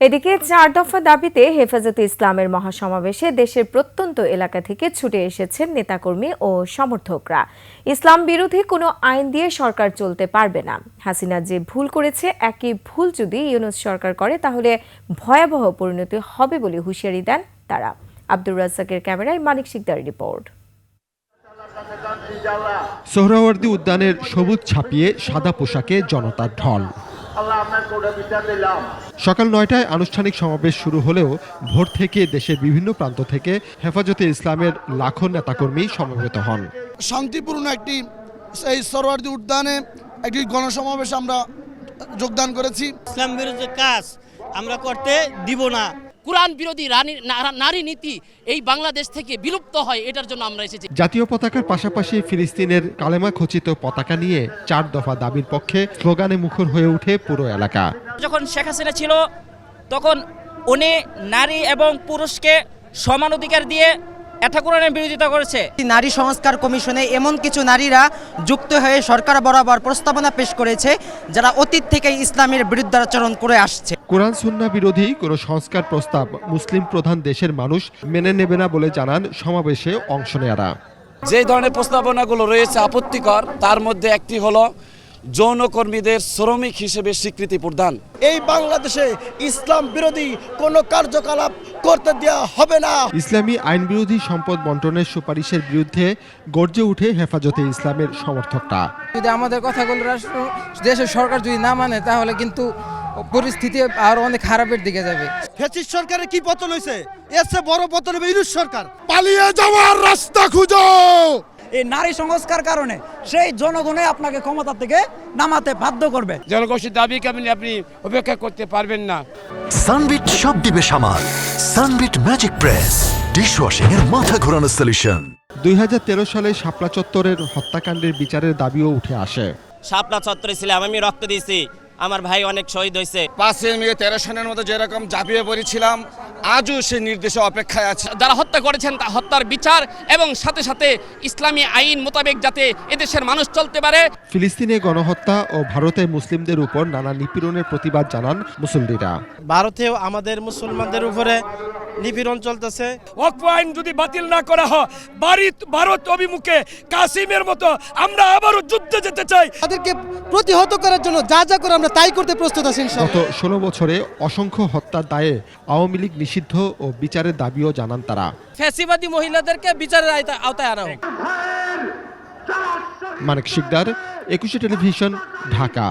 এদিকে 4 দফা দাবিতে হেফাজতে ইসলামের মহাসমাবেশে দেশের প্রত্যন্ত এলাকা থেকে ছুটে এসেছেন নেতাকর্মী ও সমর্থকরা। ইসলাম বিরোধী কোনো আইন দিয়ে সরকার চলতে পারবে না। হাসিনা যে ভুল করেছে, একই ভুল যদি ইউনূস সরকার করে তাহলে ভয়াবহ পরিণতি হবে বলে হুঁশিয়ারি দেন তারা। আব্দুর রাজ্জাকের ক্যামেরায় মানিক শিকদারের রিপোর্ট। সোহরাওয়ার্দী উদ্যানের সবুজ ছাপিয়ে সাদা পোশাকে জনতার ঢল। সকাল 9টায় আনুষ্ঠানিক সমাবেশ শুরু হলেও ভোর থেকে দেশের বিভিন্ন প্রান্ত থেকে হেফাজতে ইসলামের লাখো নেতাকর্মী সমবেত হন। শান্তিপূর্ণ একটি এই সোহরাওয়ার্দী উদ্যানে একটি গণসমাবেশ আমরা যোগদান করেছি। ইসলাম বিরোধী কাজ আমরা করতে দিব না। কুরআন বিরোধী নারী নীতি এই বাংলাদেশ থেকে বিলুপ্ত হয়, এটার জন্য আমরা এসেছি। জাতীয় পতাকার পাশাপাশি ফিলিস্তিনের কালেমা খচিত পতাকা নিয়ে 4 দফা দাবির পক্ষে স্লোগানে মুখর হয়ে ওঠে পুরো এলাকা। যখন শেখ হাসিনা ছিল তখন উনি নারী এবং পুরুষকে সমান অধিকার দিয়ে এটা কোরআনের বিরোধিতা করেছে। নারী সংস্কার কমিশনে এমন কিছু নারীরা যুক্ত হয়ে সরকার বরাবর প্রস্তাবনা পেশ করেছে যারা অতীত থেকে ইসলামের বিরুদ্ধাচরণ করে আসছে। কোরআন সুন্নাহ বিরোধী কোনো সংস্কার প্রস্তাব মুসলিম প্রধান দেশের মানুষ মেনে নেবে না বলে জানান সমাবেশে অংশ নেয়ারা। যে ধরনের প্রস্তাবনাগুলো রয়েছে আপত্তিকর, তার মধ্যে একটি হলো যৌনকর্মীদের শ্রমিক হিসেবে স্বীকৃতি প্রদান। এই বাংলাদেশে ইসলাম বিরোধী কোনো কার্যকলাপ করতে দেওয়া হবে না। ইসলামী আইন বিরোধী সম্পদ বন্টনের সুপারিশের বিরুদ্ধে গর্জে উঠে হেফাজতে ইসলামের সমর্থকরা। যদি আমাদের কথাগুলো দেশের সরকার যদি না মানে তাহলে কিন্তু পরিস্থিতি আরো অনেক খারাপের দিকে যাবে। ফ্যাসিস্ট সরকারের কি পতন হয়েছে, এর চেয়ে বড় পতন হবে ইউনূস সরকার। পালিয়ে যাওয়ার রাস্তা খুঁজো। এই নারী সংস্কার কারণে সেই জনগণে আপনাকে ক্ষমতা থেকে নামাতে বাধ্য করবে। জনগোষ্ঠীর দাবিকে আপনি উপেক্ষা করতে পারবেন না। সানবিট সব দিবে সামাল। সানবিট ম্যাজিক প্রেস ডিশওয়াশিং এর মাথা ঘোরানো সলিউশন। 2013 সালে শাপলা চত্বরের হত্যাকাণ্ডের বিচারের দাবিও উঠে আসে। শাপলা চত্বরে ছিলাম, আমি রক্ত দিয়েছি, আমার ভাই অনেক শহীদ হয়েছে। 5 মে 13 সনের মধ্যে যেরকম ঝাঁপিয়ে পড়েছিলাম, আজও সে নির্দেশে অপেক্ষায় আছে। যারা হত্যা করেছেন তা হত্যার বিচার এবং সাথে সাথে ইসলামী আইন মোতাবেক যাতে এদেশের মানুষ চলতে পারে। ফিলিস্তিনে গণহত্যা ও ভারতে মুসলিমদের উপর নানা নিপীড়নের প্রতিবাদ জানান মুসল্লিরা। ভারতেও আমাদের মুসলমানদের উপরে নিপীড়ন চলতেছে। ওয়াকফ আইন যদি বাতিল না করা হয়, ভারত অভিমুখে কাসিমের মতো আমরা আবারও যুদ্ধে যেতে চাই। তাদেরকে প্রতিহত করার জন্য যা যা করে আমরা তাই করতে প্রস্তুত আছি। গত 16 বছরে অসংখ্য হত্যার দায়ে আওয়ামী লীগ নিষিদ্ধ ও বিচারের দাবিও জানান তারা। ফ্যাসিবাদী মহিলাদেরকে বিচারের আওতায় আনা হোক। মানিক শিকদার, 21 টেলিভিশন, ঢাকা।